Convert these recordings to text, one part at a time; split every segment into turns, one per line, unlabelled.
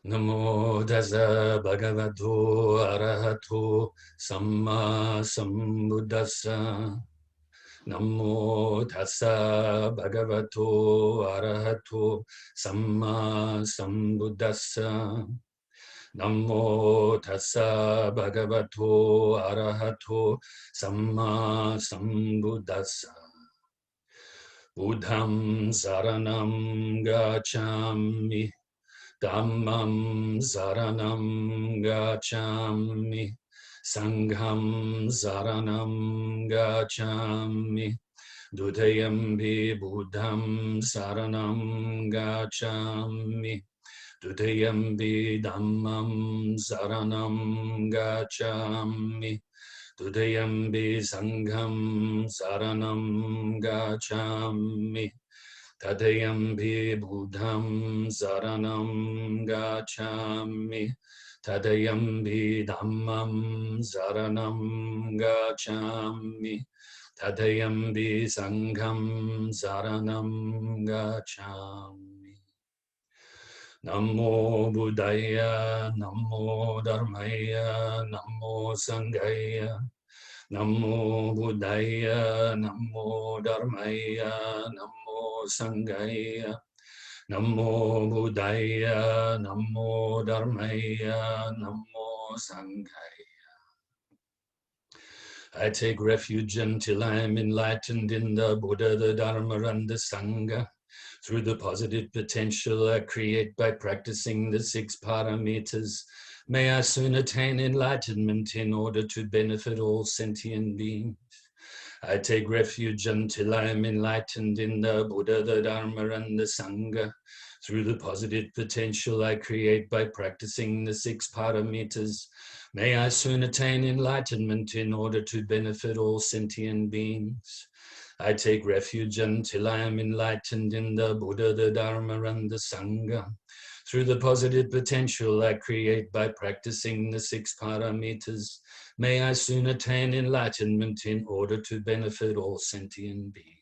Namo Tassa Bhagavato Arahato SammaSambuddhassa. Namo Tassa Bhagavato Arahato SammaSambuddhassa. Namo Tassa Bhagavato Arahato SammaSambuddhassa. Buddham Saranam Gacchami. Dhammam Saranam Gacchami. Sangham Saranam Gacchami. Dutayampi Buddham Saranam Gacchami. Dutayampi Dhammam Saranam Gacchami. Dutayampi Sangham Saranam Gacchami. Tadayampi Buddham Saranam Gacchami. Tadayampi Dhammam Saranam Gacchami. Tadayampi Sangham Saranam Gacchami. Namo Buddhaya, Namo Dharmaya, Namo Sanghaya. Namo Buddhaya, Namo Dharmaya, Namo Sanghaya. Namo Buddhaya, Namo Dharmaya, Namo Sanghaya. I take refuge until I am enlightened in the Buddha, the Dharma, and the Sangha. Through the positive potential I create by practicing the 6 paramitas, may I soon attain enlightenment in order to benefit all sentient beings. I take refuge until I am enlightened in the Buddha, the Dharma, and the Sangha. Through the positive potential I create by practicing the 6 paramitas, may I soon attain enlightenment in order to benefit all sentient beings. I take refuge until I am enlightened in the Buddha, the Dharma, and the Sangha. Through the positive potential I create by practicing the 6 paramitas, may I soon attain enlightenment in order to benefit all sentient beings.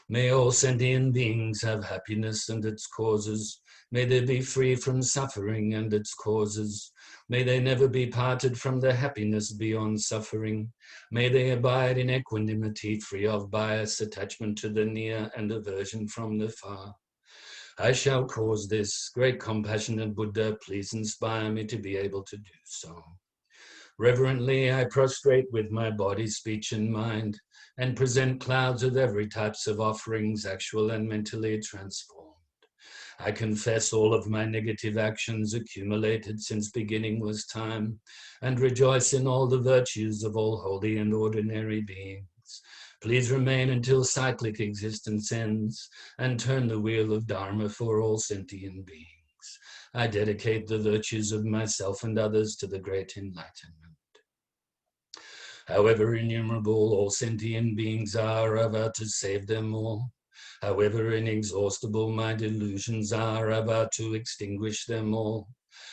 May all sentient beings have happiness and its causes. May they be free from suffering and its causes. May they never be parted from the happiness beyond suffering. May they abide in equanimity, free of bias, attachment to the near, and aversion from the far. I shall cause this. Great compassionate Buddha, please inspire me to be able to do so. Reverently, I prostrate with my body, speech, and mind, and present clouds of every types of offerings, actual and mentally transformed. I confess all of my negative actions accumulated since beginning was time, and rejoice in all the virtues of all holy and ordinary beings. Please remain until cyclic existence ends, and turn the wheel of Dharma for all sentient beings. I dedicate the virtues of myself and others to the great enlightenment. However innumerable all sentient beings are, I vow to save them all. However inexhaustible my delusions are, I vow to extinguish them all.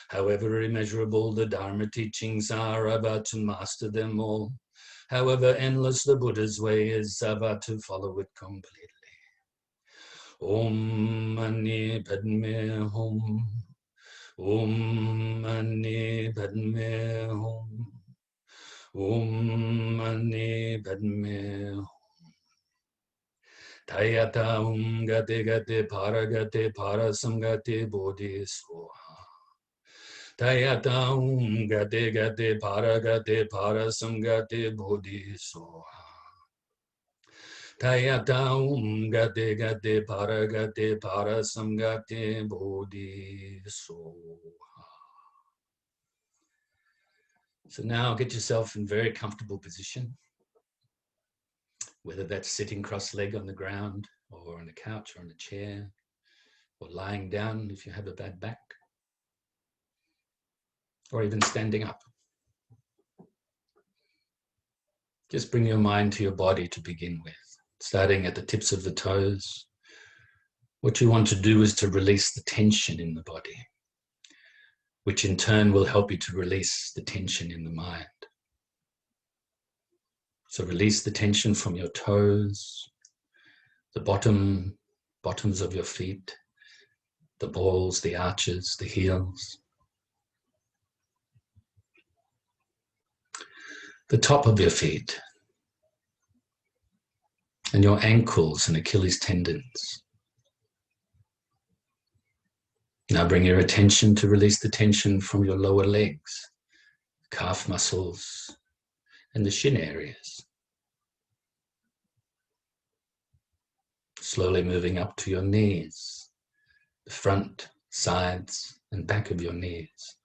However immeasurable the Dharma teachings are, I vow to master them all. However endless the Buddha's way is, I vow to follow it completely. Om Mani Padme Hum. Om Mani Padme Hum. Om Mani Padme Hum. Tayata Gate Gate Paragate Parasamgate Bodhi Swaha. Tayata Gate Gate Paragate Parasamgate Bodhi Swaha. Tayata Gate Gate Paragate Parasamgate Bodhi Swaha. So now get yourself in a very comfortable position, whether that's sitting cross-legged on the ground or on a couch or on a chair, or lying down if you have a bad back, or even standing up. Just bring your mind to your body to begin with, starting at the tips of the toes. What you want to do is to release the tension in the body, which in turn will help you to release the tension in the mind. So release the tension from your toes, the bottoms of your feet, the balls, the arches, the heels, the top of your feet, and your ankles and Achilles tendons. Now bring your attention to release the tension from your lower legs, calf muscles, and the shin areas. Slowly moving up to your knees, the front, sides, and back of your knees.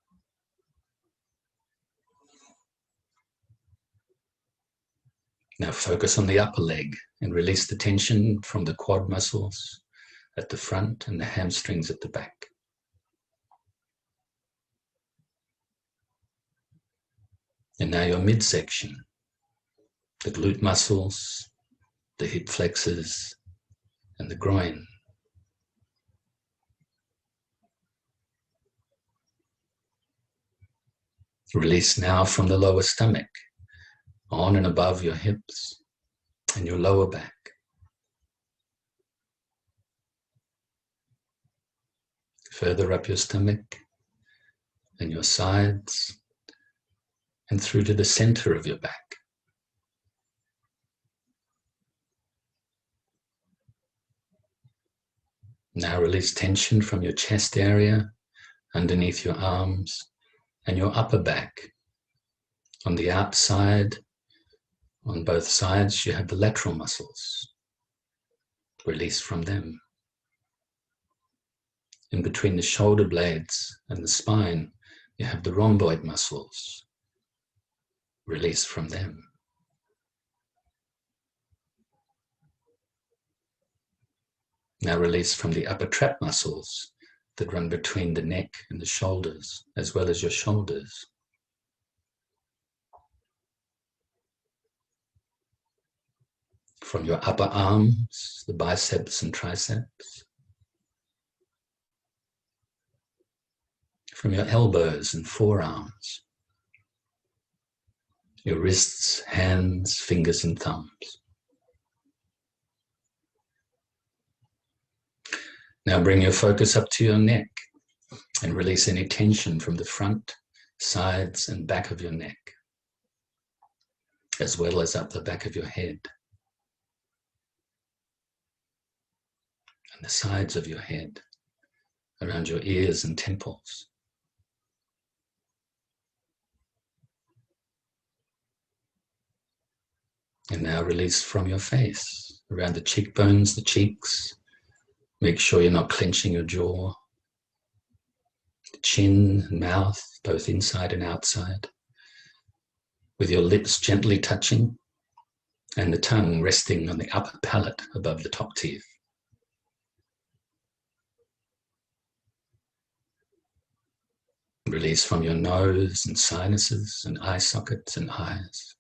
Now focus on the upper leg and release the tension from the quad muscles at the front and the hamstrings at the back. And now your midsection, the glute muscles, the hip flexors, and the groin. Release now from the lower stomach, on and above your hips and your lower back. Further up your stomach and your sides and through to the center of your back. Now release tension from your chest area, underneath your arms, and your upper back. On the outside, on both sides, you have the lateral muscles. Release from them. In between the shoulder blades and the spine, you have the rhomboid muscles. Release from them. Now release from the upper trap muscles that run between the neck and the shoulders, as well as your shoulders. From your upper arms, the biceps and triceps. From your elbows and forearms. Your wrists, hands, fingers and thumbs. Now bring your focus up to your neck and release any tension from the front, sides and back of your neck, as well as up the back of your head and the sides of your head, around your ears and temples. And now release from your face, around the cheekbones, the cheeks. Make sure you're not clenching your jaw. The chin and mouth, both inside and outside. With your lips gently touching and the tongue resting on the upper palate above the top teeth. Release from your nose and sinuses and eye sockets and eyes.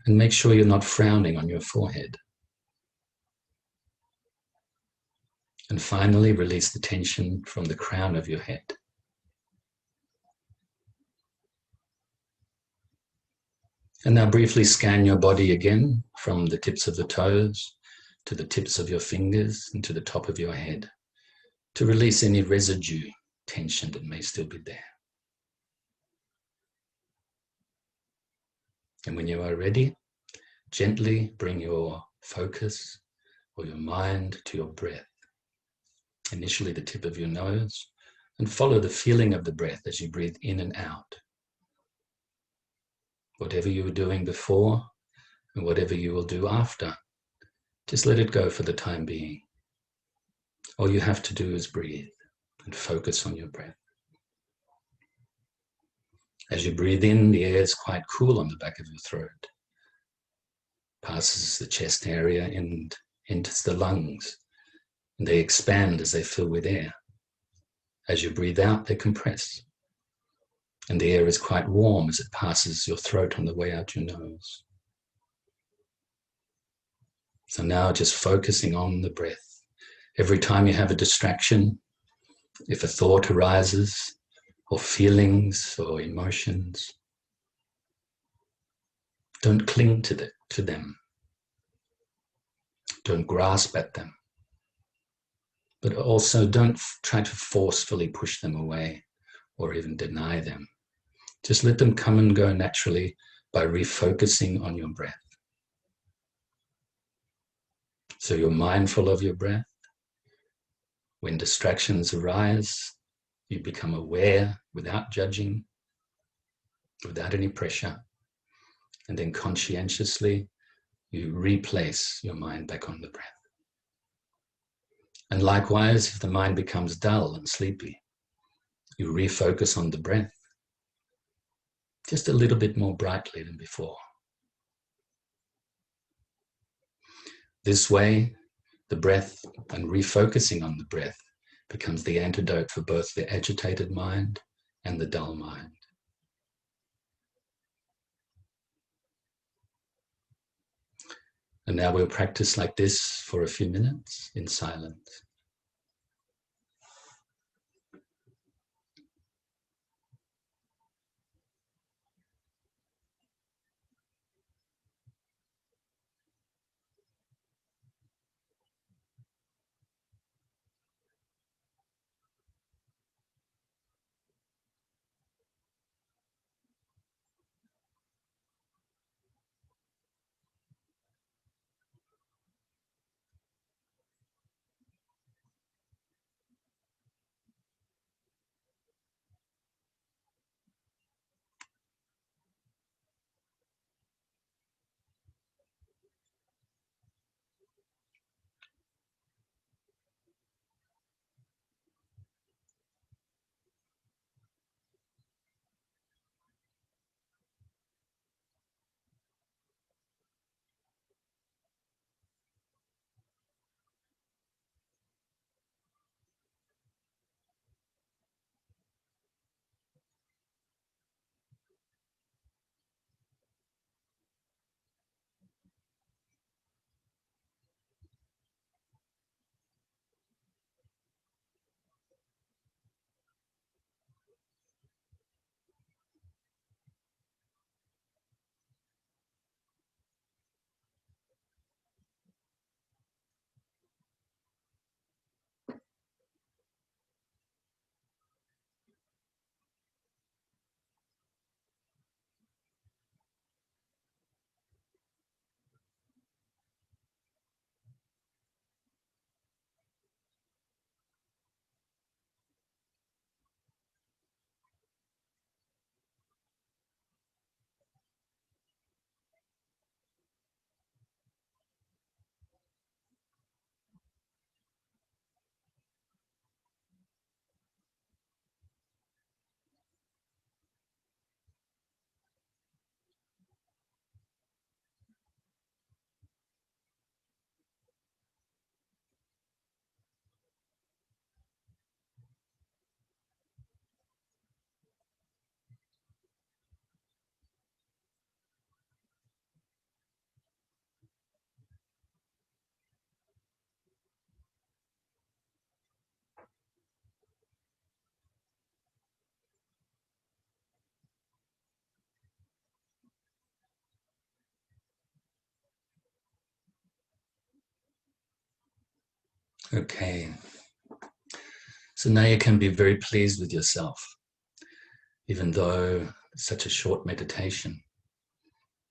And make sure you're not frowning on your forehead. And finally, release the tension from the crown of your head. And now briefly scan your body again from the tips of the toes to the tips of your fingers and to the top of your head to release any residue tension that may still be there. And when you are ready, gently bring your focus or your mind to your breath. Initially the tip of your nose, and follow the feeling of the breath as you breathe in and out. Whatever you were doing before and whatever you will do after, just let it go for the time being. All you have to do is breathe and focus on your breath. As you breathe in, the air is quite cool on the back of your throat. Passes the chest area and enters the lungs. And they expand as they fill with air. As you breathe out, they compress. And the air is quite warm as it passes your throat on the way out your nose. So now just focusing on the breath. Every time you have a distraction, if a thought arises, or feelings or emotions, don't cling to them. Don't grasp at them. But also don't try to forcefully push them away or even deny them. Just let them come and go naturally by refocusing on your breath. So you're mindful of your breath. When distractions arise, you become aware without judging, without any pressure. And then conscientiously, you replace your mind back on the breath. And likewise, if the mind becomes dull and sleepy, you refocus on the breath, just a little bit more brightly than before. This way, the breath and refocusing on the breath becomes the antidote for both the agitated mind and the dull mind. And now we'll practice like this for a few minutes in silence. Okay. So now you can be very pleased with yourself, even though it's such a short meditation.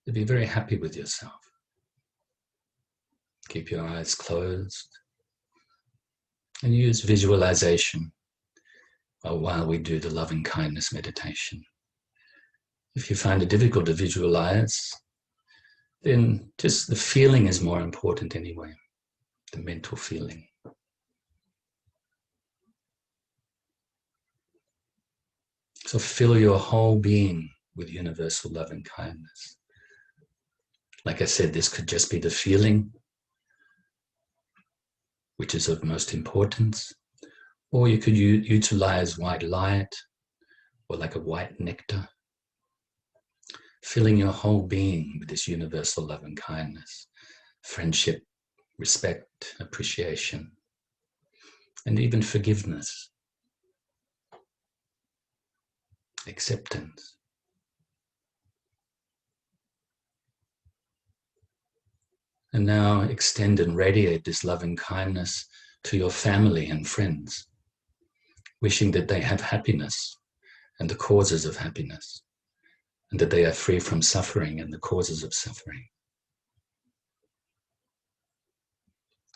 You'll be very happy with yourself. Keep your eyes closed and use visualization while we do the loving kindness meditation. If you find it difficult to visualize, then just the feeling is more important anyway, the mental feeling. So fill your whole being with universal loving kindness. Like I said, this could just be the feeling, which is of most importance, or you could utilize white light or like a white nectar, filling your whole being with this universal loving kindness, friendship, respect, appreciation, and even forgiveness, acceptance. And now extend and radiate this loving kindness to your family and friends, wishing that they have happiness and the causes of happiness, and that they are free from suffering and the causes of suffering,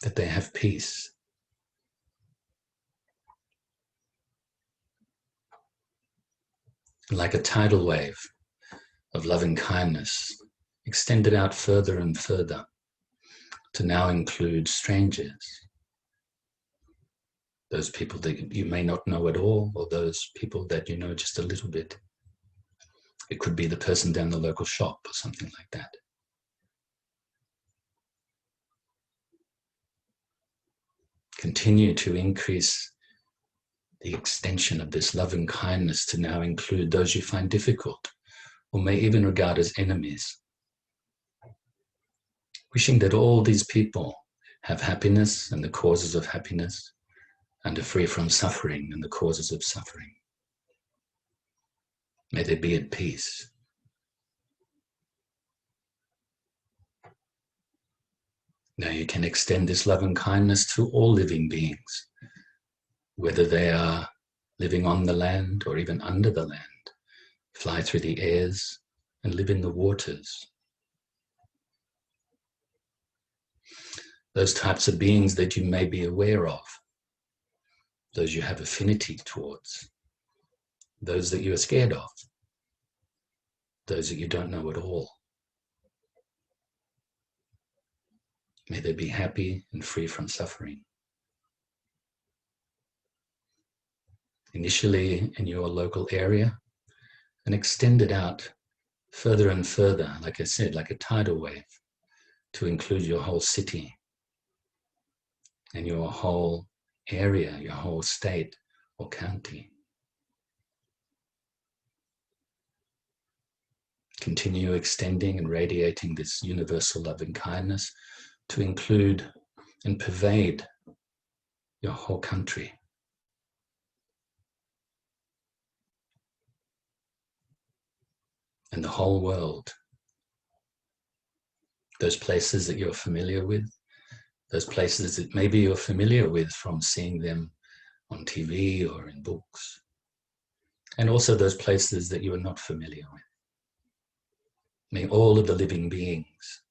that they have peace. Like a tidal wave of loving kindness, extended out further and further to now include strangers, those people that you may not know at all, or those people that you know just a little bit. It could be the person down the local shop or something like that. Continue to increase the extension of this loving kindness to now include those you find difficult, or may even regard as enemies. Wishing that all these people have happiness and the causes of happiness, and are free from suffering and the causes of suffering. May they be at peace. Now you can extend this loving kindness to all living beings, whether they are living on the land or even under the land, fly through the airs and live in the waters. Those types of beings that you may be aware of, those you have affinity towards, those that you are scared of, those that you don't know at all. May they be happy and free from suffering. Initially in your local area, and extend it out further and further, like I said, like a tidal wave, to include your whole city and your whole area, your whole state or county. Continue extending and radiating this universal loving kindness to include and pervade your whole country. And the whole world. Those places that you're familiar with, those places that maybe you're familiar with from seeing them on TV or in books, and also those places that you are not familiar with. May all of the living beings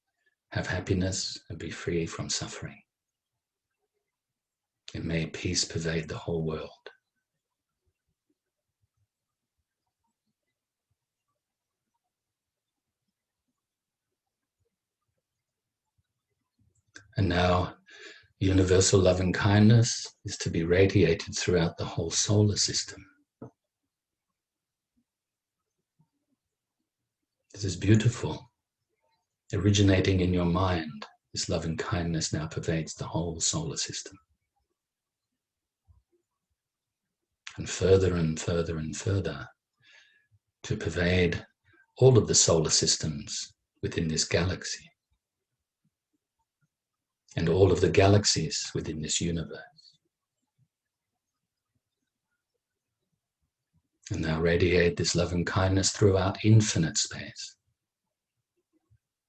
have happiness and be free from suffering. And may peace pervade the whole world. And now, universal loving kindness is to be radiated throughout the whole solar system. This is beautiful. Originating in your mind, this loving kindness now pervades the whole solar system. And further and further and further to pervade all of the solar systems within this galaxy. And all of the galaxies within this universe. And now radiate this loving kindness throughout infinite space.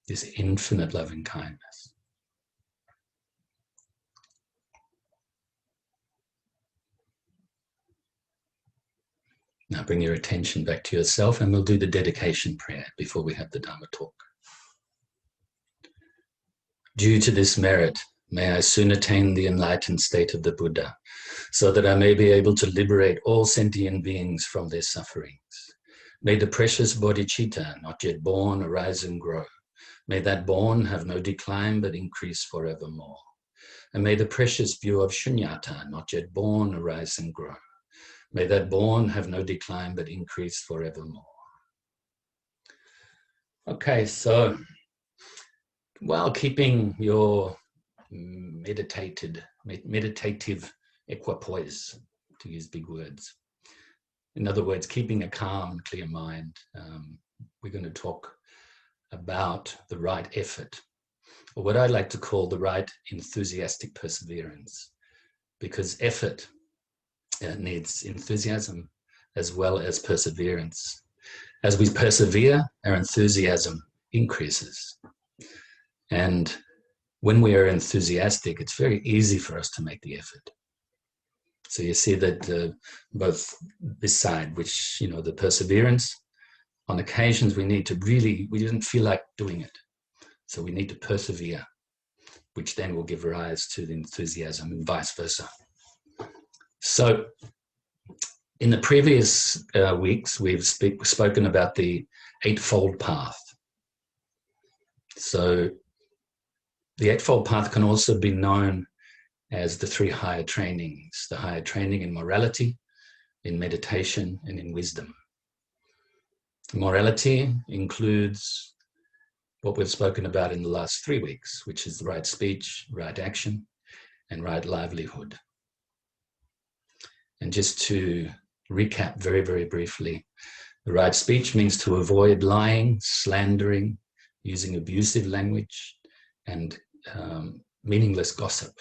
This infinite loving kindness. Now bring your attention back to yourself, and we'll do the dedication prayer before we have the Dharma Talk. Due to this merit, may I soon attain the enlightened state of the Buddha, so that I may be able to liberate all sentient beings from their sufferings. May the precious bodhicitta, not yet born, arise and grow. May that born have no decline, but increase forevermore. And may the precious view of shunyata, not yet born, arise and grow. May that born have no decline, but increase forevermore. Okay, so while keeping your meditative equipoise, to use big words. In other words, keeping a calm, clear mind. We're going to talk about the right effort, or what I like to call the right enthusiastic perseverance, because effort needs enthusiasm as well as perseverance. As we persevere, our enthusiasm increases. And when we are enthusiastic, it's very easy for us to make the effort. So you see that both this side, which, the perseverance, on occasions we didn't feel like doing it. So we need to persevere, which then will give rise to the enthusiasm and vice versa. So in the previous weeks, we've spoken about the Eightfold Path. So the Eightfold Path can also be known as the three higher trainings, the higher training in morality, in meditation, and in wisdom. Morality includes what we've spoken about in the last 3 weeks, which is the right speech, right action, and right livelihood. And just to recap very, very briefly, the right speech means to avoid lying, slandering, using abusive language, and meaningless gossip.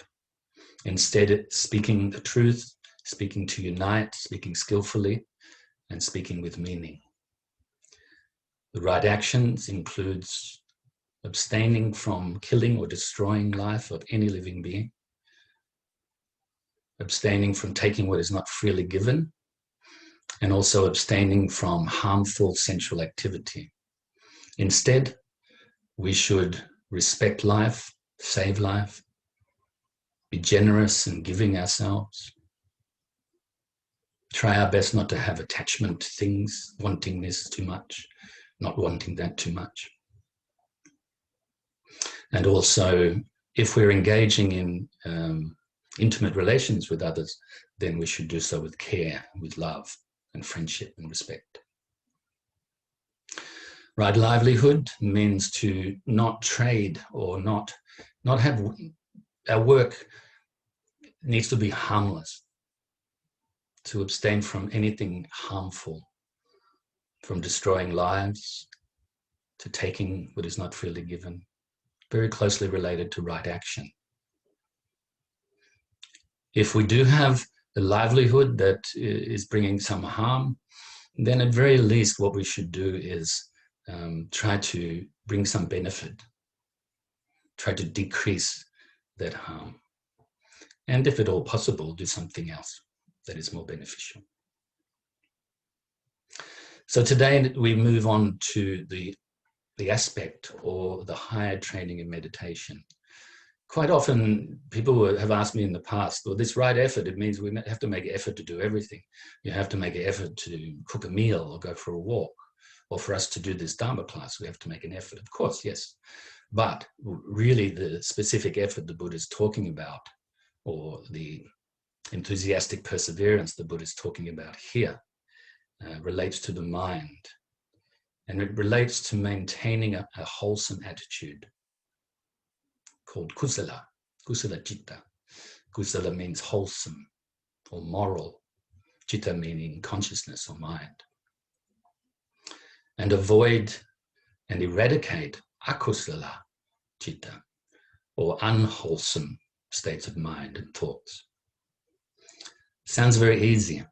Instead, speaking the truth, speaking to unite, speaking skillfully, and speaking with meaning. The right actions includes abstaining from killing or destroying life of any living being, abstaining from taking what is not freely given, and also abstaining from harmful sensual activity. Instead, we should respect life, save life, be generous in giving ourselves, try our best not to have attachment to things, wanting this too much, not wanting that too much. And also, if we're engaging in intimate relations with others, then we should do so with care, with love and friendship and respect. Right livelihood means to not trade or not have, our work needs to be harmless, to abstain from anything harmful, from destroying lives, to taking what is not freely given, very closely related to right action. If we do have a livelihood that is bringing some harm, then at very least what we should do is try to bring some benefit, try to decrease that harm. And if at all possible, do something else that is more beneficial. So today we move on to the aspect or the higher training in meditation. Quite often people have asked me in the past, well, this right effort, it means we have to make an effort to do everything. You have to make an effort to cook a meal or go for a walk. Or for us to do this Dharma class, we have to make an effort. Of course, yes. But really the specific effort the Buddha is talking about, or the enthusiastic perseverance the Buddha is talking about here, relates to the mind. And it relates to maintaining a wholesome attitude called kusala, kusala citta. Kusala means wholesome or moral, citta meaning consciousness or mind. And avoid and eradicate akusala citta, or unwholesome states of mind and thoughts. Sounds very easy,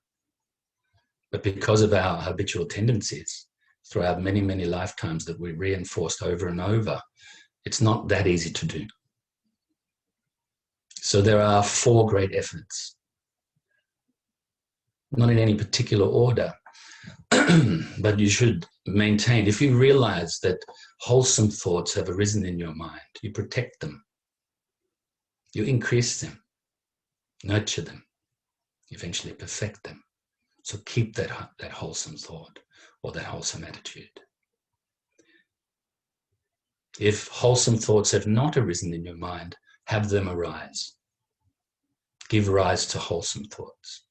but because of our habitual tendencies throughout many, many lifetimes that we reinforced over and over, it's not that easy to do. So there are 4 great efforts, not in any particular order, but you should maintain. If you realize that wholesome thoughts have arisen in your mind, you protect them, you increase them, nurture them, eventually perfect them. So keep that wholesome thought or that wholesome attitude. If wholesome thoughts have not arisen in your mind, have them arise. Give rise to wholesome thoughts.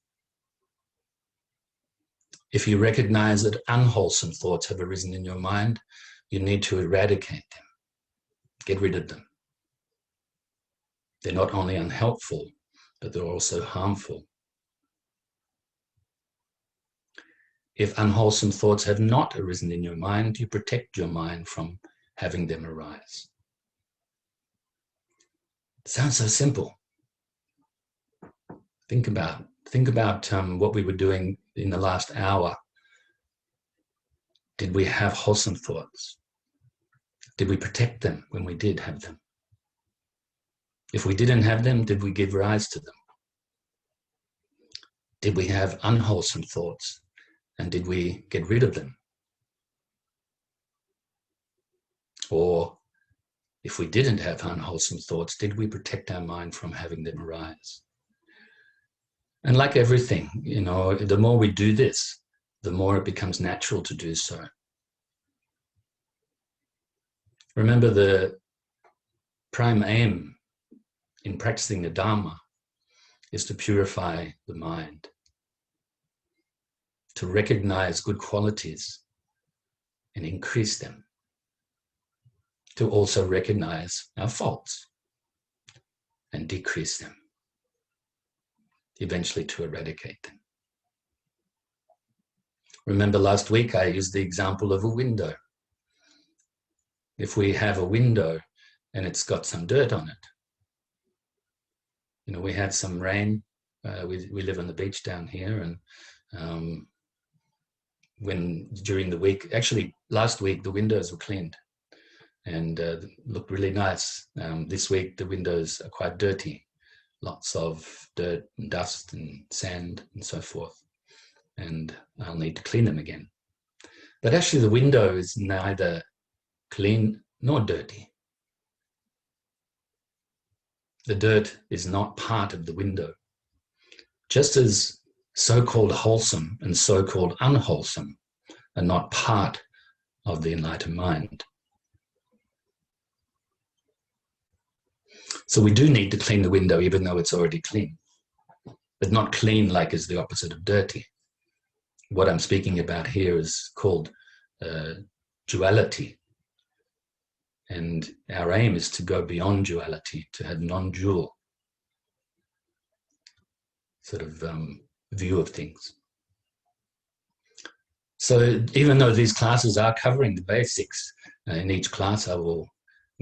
If you recognize that unwholesome thoughts have arisen in your mind, you need to eradicate them. Get rid of them. They're not only unhelpful, but they're also harmful. If unwholesome thoughts have not arisen in your mind, you protect your mind from having them arise. It sounds so simple. Think about what we were doing in the last hour. Did we have wholesome thoughts? Did we protect them when we did have them? If we didn't have them, did we give rise to them? Did we have unwholesome thoughts, and did we get rid of them? Or if we didn't have unwholesome thoughts, did we protect our mind from having them arise? And like everything, the more we do this, the more it becomes natural to do so. Remember, the prime aim in practicing the Dharma is to purify the mind, to recognize good qualities and increase them, to also recognize our faults and decrease them, eventually to eradicate them. Remember last week I used the example of a window. If we have a window and it's got some dirt on it, we had some rain. We live on the beach down here, and during the week, actually last week, the windows were cleaned and looked really nice. This week the windows are quite dirty, lots of dirt and dust and sand and so forth, and I'll need to clean them again. But actually the window is neither clean nor dirty. The dirt is not part of the window. Just as so-called wholesome and so-called unwholesome are not part of the enlightened mind. So we do need to clean the window even though it's already clean, but not clean like is the opposite of dirty. What I'm speaking about here is called duality. And our aim is to go beyond duality, to have non-dual sort of view of things. So even though these classes are covering the basics, in each class I will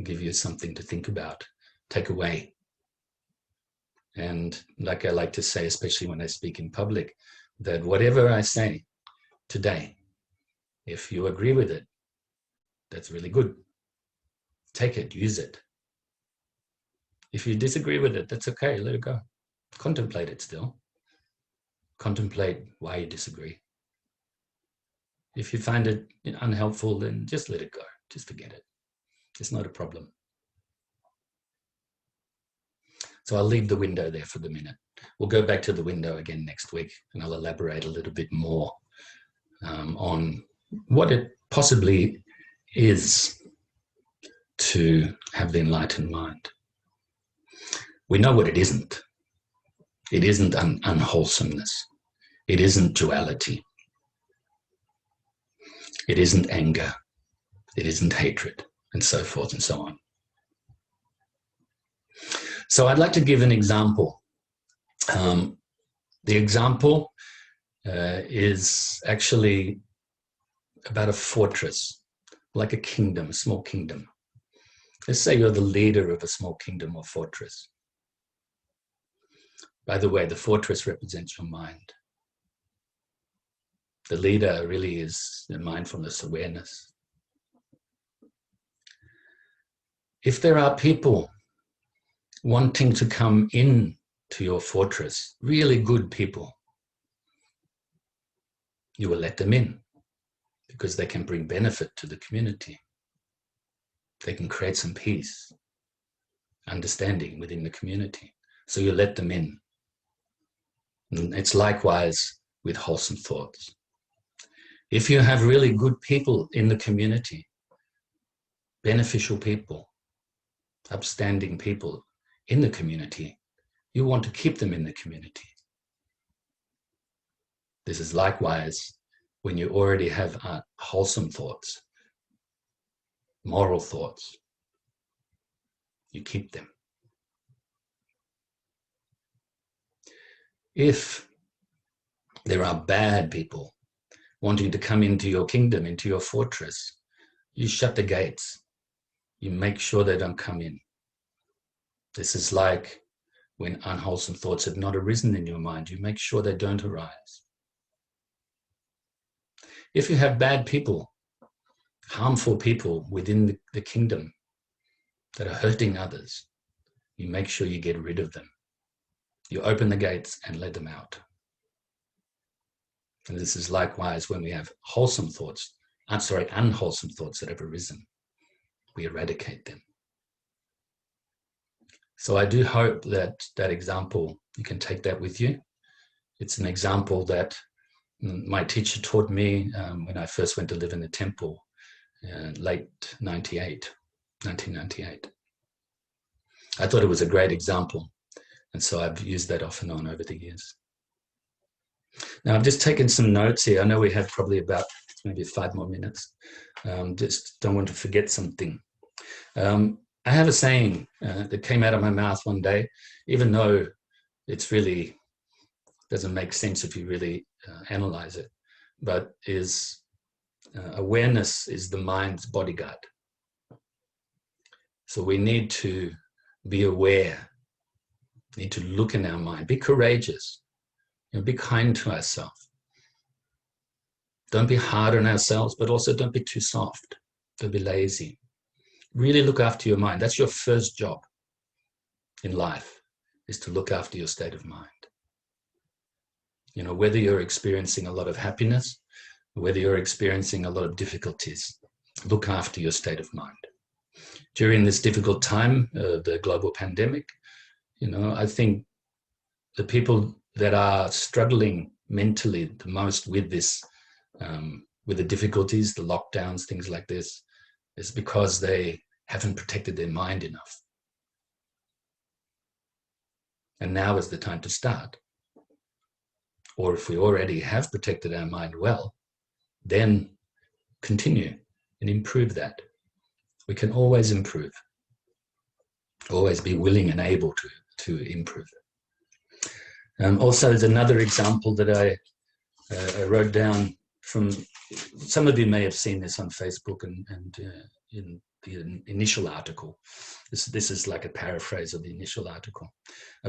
give you something to think about, take away. And like I like to say, especially when I speak in public, that whatever I say today, if you agree with it, that's really good. Take it, use it. If you disagree with it, that's okay, let it go. Contemplate it still. Contemplate why you disagree. If you find it unhelpful, then just let it go. Just forget it. It's not a problem. So I'll leave the window there for the minute. We'll go back to the window again next week, and I'll elaborate a little bit more on what it possibly is to have the enlightened mind. We know what it isn't. It isn't unwholesomeness. It isn't duality. It isn't anger. It isn't hatred, and so forth and so on. So I'd like to give an example. The example is actually about a fortress, like a kingdom, a small kingdom. Let's say you're the leader of a small kingdom or fortress. By the way, the fortress represents your mind. The leader really is the mindfulness awareness. If there are people wanting to come in to your fortress, really good people, you will let them in because they can bring benefit to the community. They can create some peace, understanding within the community. So you let them in. And it's likewise with wholesome thoughts. If you have really good people in the community, beneficial people, upstanding people in the community, you want to keep them in the community. This is likewise when you already have wholesome thoughts, moral thoughts. You keep them. If there are bad people wanting to come into your kingdom, into your fortress, you shut the gates. You make sure they don't come in. This is like when unwholesome thoughts have not arisen in your mind. You make sure they don't arise. If you have bad people, harmful people within the kingdom that are hurting others, you make sure you get rid of them. You open the gates and let them out. And this is likewise when we have unwholesome thoughts that have arisen. We eradicate them. So I do hope that that example, you can take that with you. It's an example that my teacher taught me when I first went to live in the temple, late 1998. I thought it was a great example, and so I've used that off and on over the years. Now, I've just taken some notes here. I know we have probably about maybe 5 more minutes. Just don't want to forget something. I have a saying that came out of my mouth one day, even though it's really doesn't make sense if you really analyze it, but is awareness is the mind's bodyguard. So we need to be aware, need to look in our mind, be courageous, be kind to ourselves. Don't be hard on ourselves, but also don't be too soft. Don't be lazy. Really look after your mind. That's your first job in life, is to look after your state of mind. Whether you're experiencing a lot of happiness, whether you're experiencing a lot of difficulties, look after your state of mind. During this difficult time, the global pandemic, I think the people that are struggling mentally the most with this, with the difficulties, the lockdowns, things like this, is because they haven't protected their mind enough. And now is the time to start. Or if we already have protected our mind well, then continue and improve that. We can always improve. Always be willing and able to improve. Also, there's another example that I wrote down from, some of you may have seen this on Facebook and in the initial article. This is like a paraphrase of the initial article.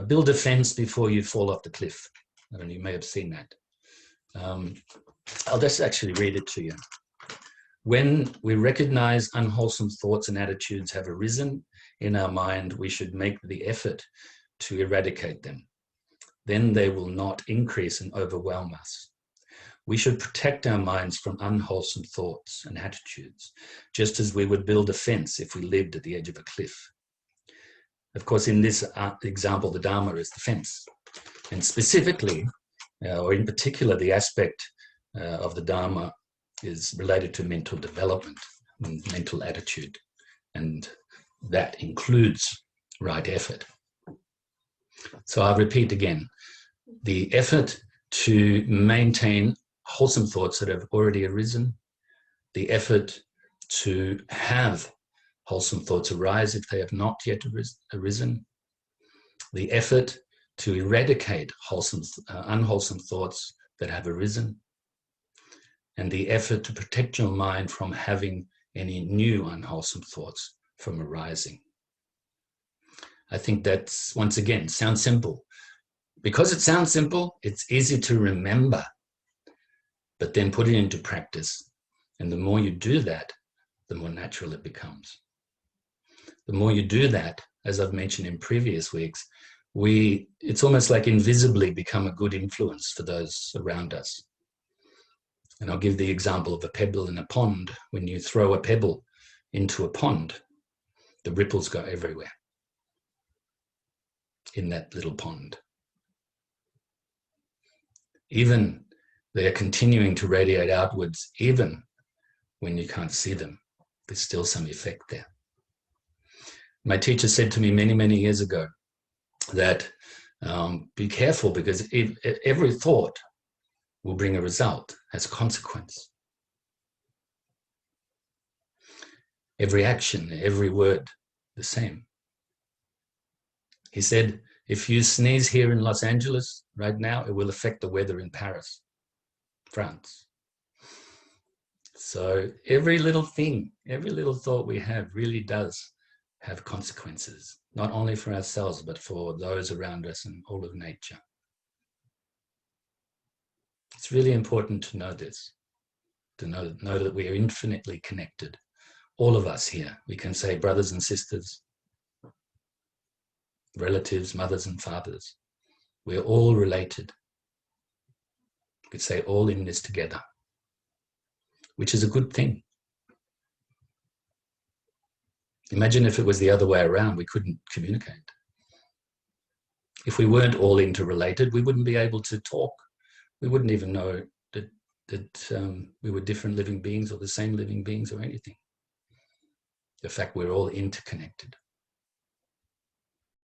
Build a fence before you fall off the cliff. I don't know, you may have seen that. I'll just actually read it to you. When we recognize unwholesome thoughts and attitudes have arisen in our mind, we should make the effort to eradicate them. Then they will not increase and overwhelm us. We should protect our minds from unwholesome thoughts and attitudes, just as we would build a fence if we lived at the edge of a cliff. Of course, in this example, the Dharma is the fence. And specifically, or in particular, the aspect of the Dharma is related to mental development and mental attitude. And that includes right effort. So I'll repeat again. The effort to maintain wholesome thoughts that have already arisen, the effort to have wholesome thoughts arise if they have not yet arisen, the effort to eradicate unwholesome thoughts that have arisen, and the effort to protect your mind from having any new unwholesome thoughts from arising. I think that's, once again, sounds simple. Because it sounds simple, it's easy to remember, but then put it into practice. And the more you do that, the more natural it becomes. The more you do that, as I've mentioned in previous weeks, it's almost like invisibly become a good influence for those around us. And I'll give the example of a pebble in a pond. When you throw a pebble into a pond, the ripples go everywhere in that little pond. Even they are continuing to radiate outwards, even when you can't see them. There's still some effect there. My teacher said to me many, many years ago that be careful, because every thought will bring a result, has consequence. Every action, every word, the same. He said, if you sneeze here in Los Angeles right now, it will affect the weather in Paris, France. So every little thing, every little thought we have really does have consequences, not only for ourselves, but for those around us and all of nature. It's really important to know this, to know that we are infinitely connected. All of us here, we can say brothers and sisters. relatives, mothers and fathers. We're all related. You could say all in this together, which is a good thing. Imagine if it was the other way around, we couldn't communicate. If we weren't all interrelated, we wouldn't be able to talk. We wouldn't even know that we were different living beings or the same living beings or anything. The fact we're all interconnected.